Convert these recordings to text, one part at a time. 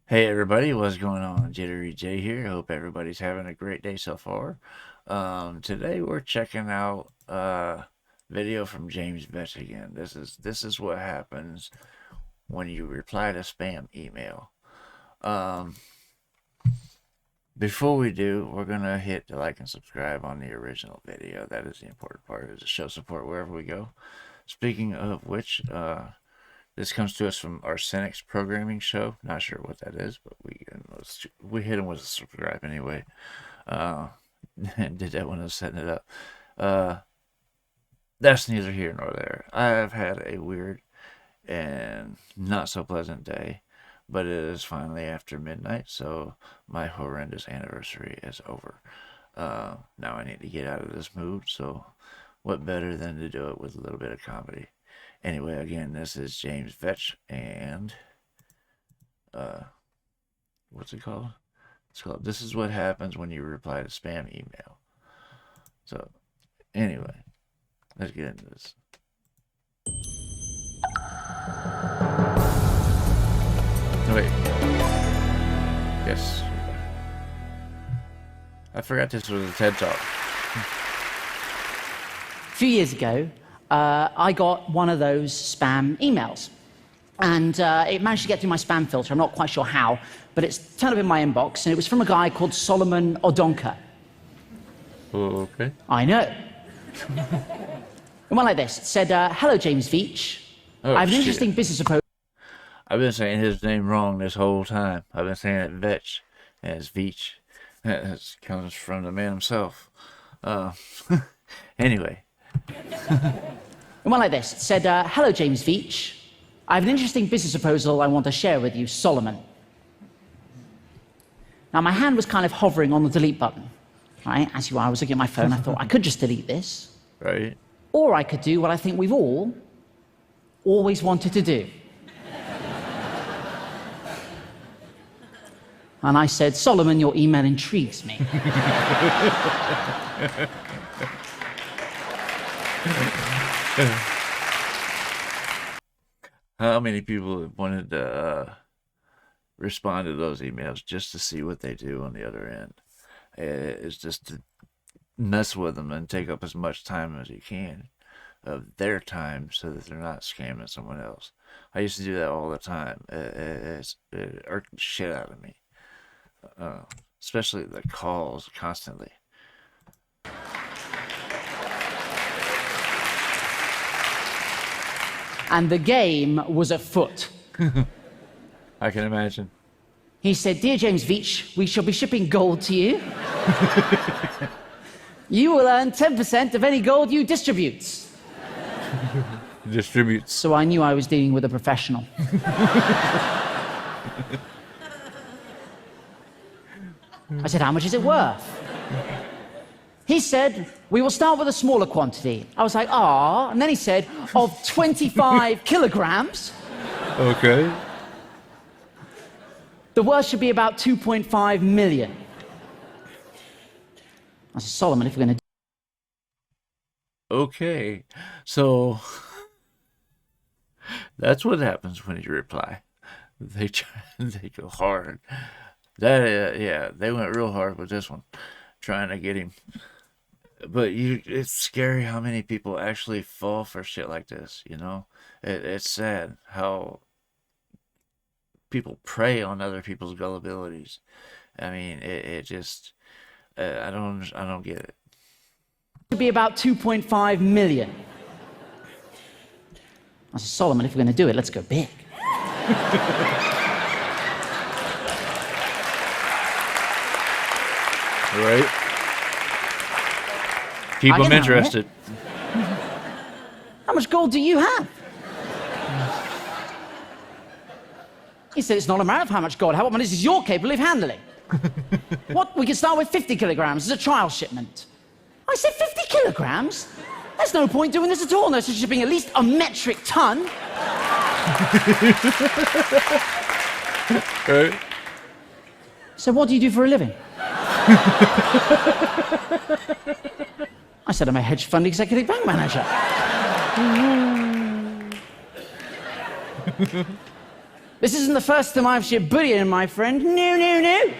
Hey everybody, what's going on? JitteryJay here. Hope everybody's having a great day so far. Today we're checking out video from James Veitch again. This is what happens when you reply to spam email. Um, Before we do, we're gonna hit the like and subscribe on the original video. That is the important part, is to show support wherever we go. Speaking of which, this comes to us from Arsenic's programming show. Not sure what that is, but we hit him with a subscribe anyway. Uh, did that when I was setting it up. Uh, that's neither here nor there. I've had a weird and not so pleasant day, but it is finally after midnight, so my horrendous anniversary is over. Now I need to get out of this mood, so what better than to do it with a little bit of comedy? Anyway, again, this is James Veitch, and what's it called? It's called "This is what happens when you reply to spam email." So, anyway, let's get into this. Wait, yes, I forgot this was a TED Talk. A few years ago, I got one of those spam emails. And it managed to get through my spam filter. I'm not quite sure how, but it's turned up in my inbox, and it was from a guy called Solomon Odonka. Okay. I know. It went like this. It said, hello, James Veitch. Oh, I have an shit. interesting business proposal. I've been saying his name wrong this whole time. I've been saying it Veitch, and it's Veitch. That comes from the man himself. Anyway. It went like this. It said, hello, James Veitch. I have an interesting business proposal I want to share with you, Solomon. Now, my hand was kind of hovering on the delete button, right? As you are, I was looking at my phone. I thought, I could just delete this. Right? Or I could do what I think we've all always wanted to do. And I said, Solomon, your email intrigues me. How many people have wanted to respond to those emails just to see what they do on the other end? It's just to mess with them and take up as much time as you can of their time so that they're not scamming someone else. I used to do that all the time. It irked the shit out of me. Especially the calls constantly. And the game was afoot. I can imagine. He said, Dear James Veitch, we shall be shipping gold to you. You will earn 10% of any gold you distribute. Distributes. So I knew I was dealing with a professional. I said, how much is it worth? He said, we will start with a smaller quantity. I was like, ah. And then he said, of 25 kilograms. Okay. The worth should be about 2.5 million. I said, Solomon, if we're going to Okay. So that's what happens when you reply. They go hard. Yeah, they went real hard with this one, trying to get him. But it's scary how many people actually fall for shit like this. You know, it's sad how people prey on other people's gullibilities. I mean, it just I don't get it. be about 2.5 million. I said, Solomon, if we're going to do it, let's go big. Right? Keep them interested. How much gold do you have? He said, it's not a matter of how much gold. How much is you're capable of handling? What? We can start with 50 kilograms as a trial shipment. I said, 50 kilograms? There's no point doing this at all unless you're shipping at least a metric ton. Right? So what do you do for a living? I said, I'm a hedge fund executive bank manager. This isn't the first time I've shipped bullion, my friend. No, no, no.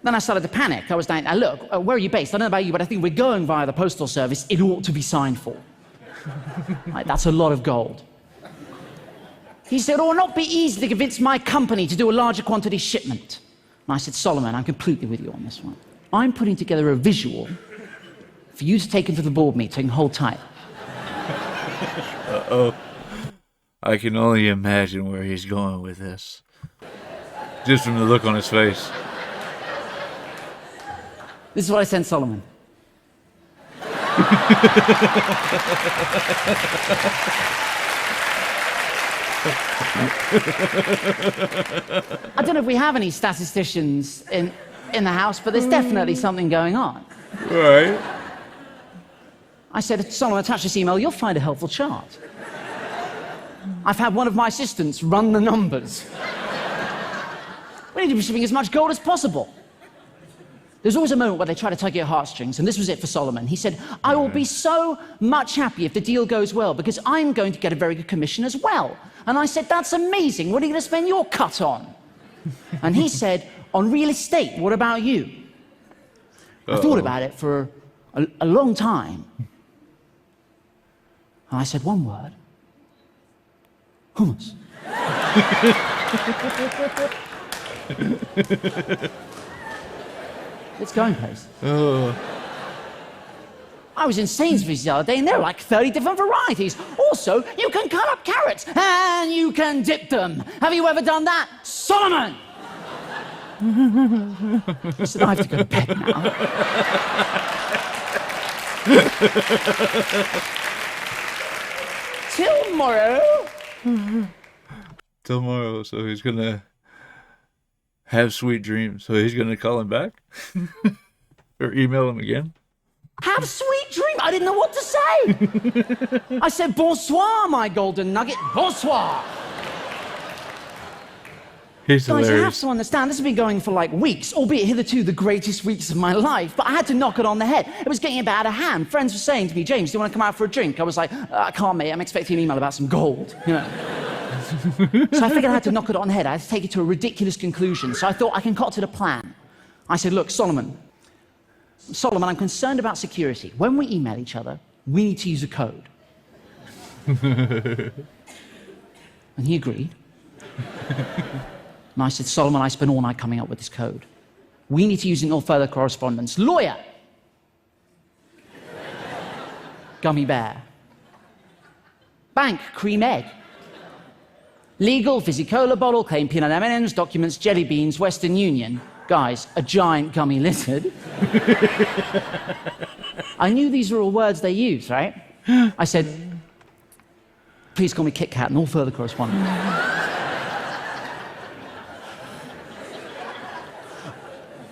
Then I started to panic. I was like, look, where are you based? I don't know about you, but I think we're going via the postal service. It ought to be signed for. Right, that's a lot of gold. He said, oh, not be easy to convince my company to do a larger quantity shipment. And I said, Solomon, I'm completely with you on this one. I'm putting together a visual for you to take into the board meeting. Hold tight. Uh-oh. I can only imagine where he's going with this. Just from the look on his face. This is what I sent Solomon. I don't know if we have any statisticians in the house, but there's definitely something going on. Right. I said, Solomon, attach this email, you'll find a helpful chart. I've had one of my assistants run the numbers. We need to be shipping as much gold as possible. There's always a moment where they try to tug at your heartstrings, and this was it for Solomon. He said, I will be so much happy if the deal goes well, because I'm going to get a very good commission as well. And I said, that's amazing. What are you going to spend your cut on? And he said, on real estate. What about you? I thought about it for a long time. And I said one word. Hummus. It's going places. I was in Sainsbury's the other day, and there are like 30 different varieties. Also, you can cut up carrots, and you can dip them. Have you ever done that? Solomon! I said, I have to go to bed now. Tomorrow. Tomorrow, so he's gonna have sweet dreams. So he's gonna call him back? Or email him again? Have sweet dream. I didn't know what to say. I said, bonsoir, my golden nugget. Bonsoir. He's Guys, hilarious. you have to understand, this has been going for like weeks, albeit hitherto the greatest weeks of my life, but I had to knock it on the head. It was getting a bit out of hand. Friends were saying to me, James, do you want to come out for a drink? I was like, I can't, mate. I'm expecting an email about some gold. You know. So I figured I had to knock it on the head. I had to take it to a ridiculous conclusion. So I thought I concocted a plan. I said, look, Solomon, I'm concerned about security. When we email each other, we need to use a code. And he agreed. And I said, Solomon, I spent all night coming up with this code. We need to use it in all further correspondence. Lawyer. Gummy bear. Bank, cream egg. Legal, fizzy cola bottle, claim peanut M&Ms, documents, jelly beans, Western Union. Guys, a giant gummy lizard. I knew these were all words they use, right? I said, please call me Kit Kat and all further correspondence.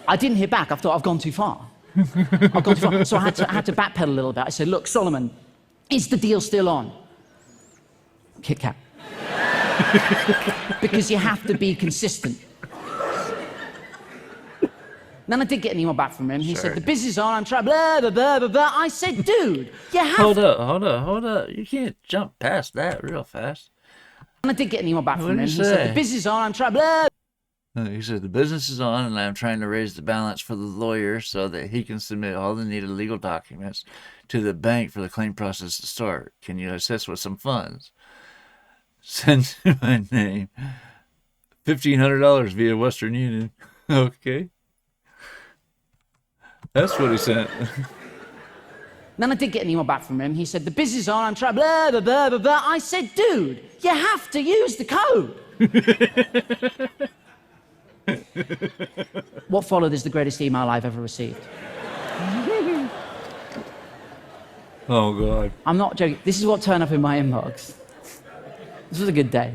I didn't hear back. I thought, I've gone too far. I've gone too far. So I had to backpedal a little bit. I said, look, Solomon, is the deal still on? Kit Kat. Because you have to be consistent. Then I did get an email back from him. He said, the business is on, I'm trying, blah, blah, blah, blah, blah. I said, dude, you have Hold up. You can't jump past that real fast. And I did get an email back from him. He say? said, the business is on, I'm trying, blah. He said, the business is on, and I'm trying to raise the balance for the lawyer so that he can submit all the needed legal documents to the bank for the claim process to start. Can you assist with some funds? Send to my name $1,500 via Western Union. Okay. That's what he sent. Then I did get an email back from him. He said, the business is on, I'm trying, blah, blah, blah, blah, blah. I said, dude, you have to use the code. What followed is the greatest email I've ever received. Oh, God. I'm not joking. This is what turned up in my inbox. This was a good day.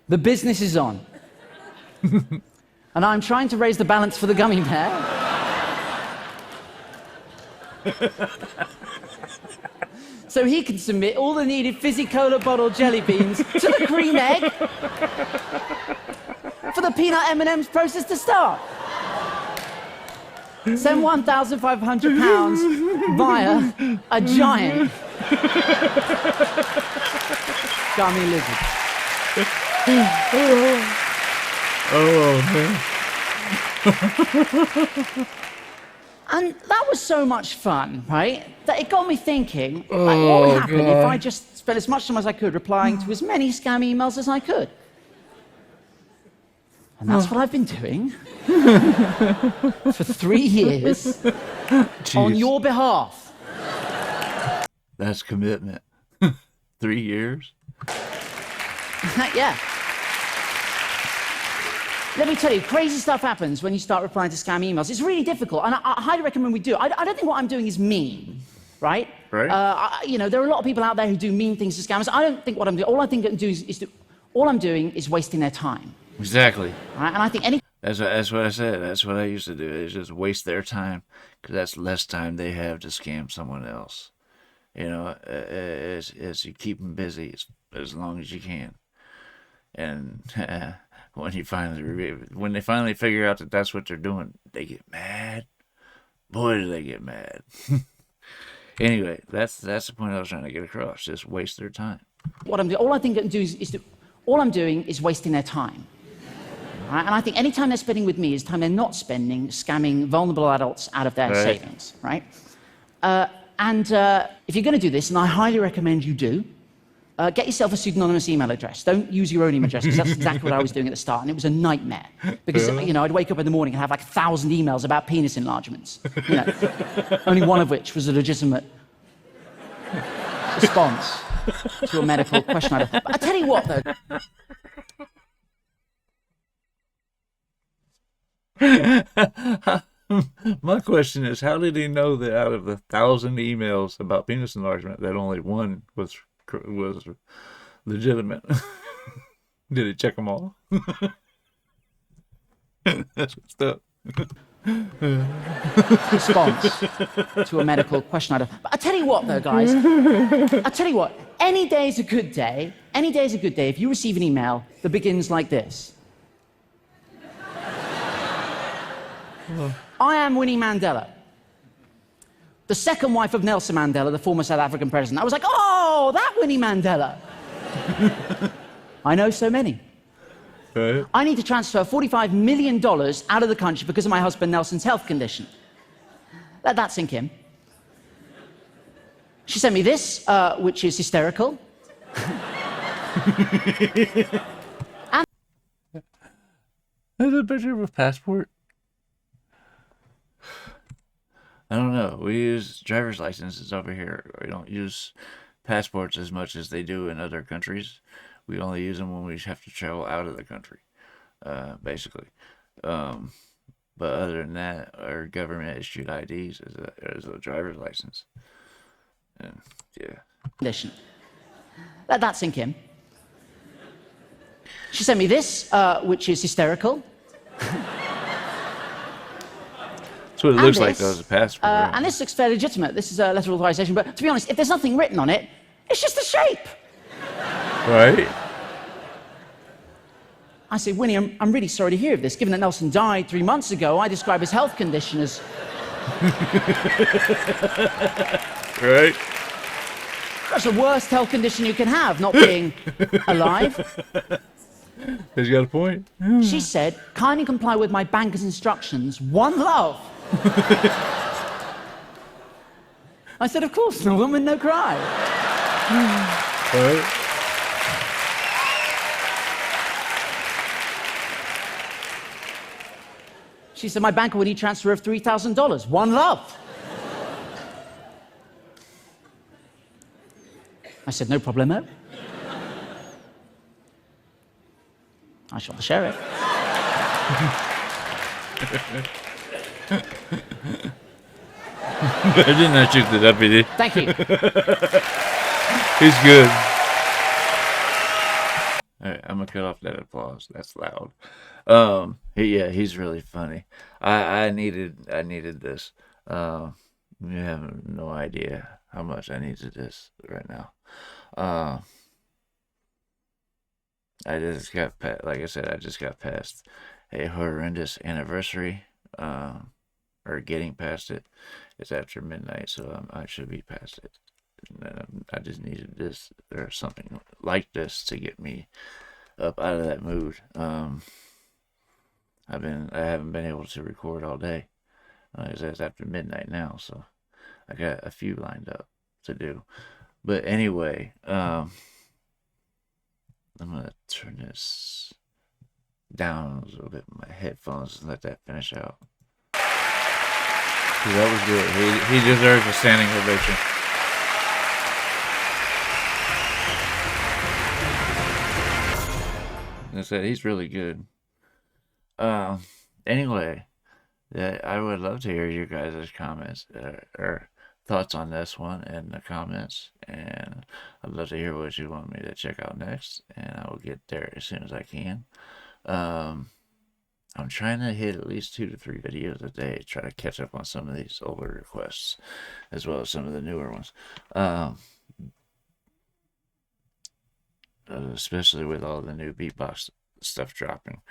The business is on. And I'm trying to raise the balance for the gummy bear. So he can submit all the needed fizzy cola bottle jelly beans to the cream egg for the peanut M&Ms process to start. Send £1,500 via a giant Scummy lizard. Oh, man. And that was so much fun, right? That it got me thinking, like, what would happen if I just spent as much time as I could replying to as many scam emails as I could? And that's what I've been doing for 3 years on your behalf. That's commitment. 3 years? Yeah. Let me tell you, crazy stuff happens when you start replying to scam emails. It's really difficult, and I highly recommend we do it. I don't think what I'm doing is mean, right? Right. You know, there are a lot of people out there who do mean things to scammers. I don't think what I'm doing. All I think I'm doing all I'm doing is wasting their time. Exactly. Right? And I think any That's what I said. That's what I used to do. Is just waste their time, because that's less time they have to scam someone else. You know, as you keep them busy as long as you can, and when they finally figure out that that's what they're doing, they get mad. Boy, do they get mad. Anyway, that's the point I was trying to get across. Just waste their time. what I'm doing, all I think I'm doing all I'm doing is wasting their time. Right? And I think any time they're spending with me is time they're not spending scamming vulnerable adults out of their savings, right? If you're going to do this, and I highly recommend you do, get yourself a pseudonymous email address. Don't use your own email address, because that's exactly what I was doing at the start, and it was a nightmare. Because, you know, I'd wake up in the morning and have like 1,000 emails about penis enlargements, you know, only one of which was a legitimate response to a medical question. But I tell you what, though. My question is, how did he know that out of the 1,000 emails about penis enlargement, that only one was legitimate? Did he check them all? That's what's up. Response to a medical question. But I tell you what, though, guys. I tell you what. Any day is a good day. Any day is a good day if you receive an email that begins like this. I am Winnie Mandela, the second wife of Nelson Mandela, the former South African president. I was like, oh, that Winnie Mandela. I know so many. Right. I need to transfer $45 million out of the country because of my husband Nelson's health condition. Let that sink in. She sent me this, which is hysterical. There's a picture of a passport. I don't know. We use driver's licenses over here. We don't use passports as much as they do in other countries. We only use them when we have to travel out of the country, basically. But other than that, our government issued IDs as a driver's license. And, yeah. Condition. Let that sink in. She sent me this, which is hysterical. That's what it looks like, though, as a passport. And this looks fairly legitimate. This is a letter of authorization. But to be honest, if there's nothing written on it, it's just a shape. Right? I said, Winnie, I'm really sorry to hear of this. Given that Nelson died 3 months ago, I describe his health condition as... Right? That's the worst health condition you can have, not being alive. He's got a point. She said, kindly comply with my banker's instructions. One love. I said, of course, no woman, no cry. Right? She said, my banker would need transfer of $3,000. One love. I said, no problemo. I shall share it. Didn't I shoot the deputy? Thank you. He's good. All right, I'm gonna cut off that applause. That's loud. He's really funny. I needed this. You have no idea how much I needed this right now. I just got like I said, I just got past a horrendous anniversary, or getting past it. It's after midnight, so I should be past it I just needed this or something like this to get me up out of that mood. I haven't been able to record all day. It's after midnight now, so I got a few lined up to do. But anyway, I'm gonna turn this down a little bit with my headphones and let that finish out. That was good. He deserves a standing ovation. Like I said, he's really good. Anyway, I would love to hear your guys' comments or thoughts on this one in the comments, and I'd love to hear what you want me to check out next, and I will get there as soon as I can. I'm trying to hit at least 2 to 3 videos a day, try to catch up on some of these older requests, as well as some of the newer ones. Especially with all the new beatbox stuff dropping.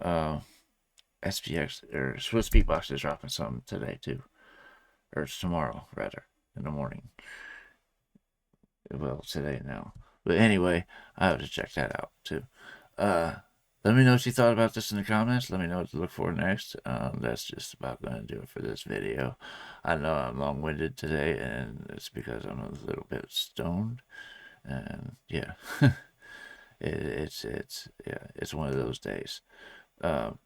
SPX or Swiss Beatbox is dropping some today too, or it's tomorrow rather in the morning. Well, today now, but anyway, I have to check that out too. Let me know what you thought about this in the comments. Let me know what to look for next. That's just about going to do it for this video. I know I'm long-winded today, and it's because I'm a little bit stoned. And yeah, it's one of those days.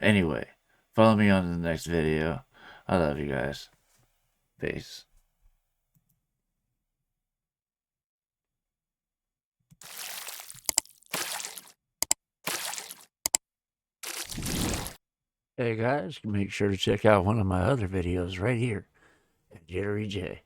Anyway, follow me on the next video. I love you guys. Peace. Hey guys, make sure to check out one of my other videos right here at JitteryJay.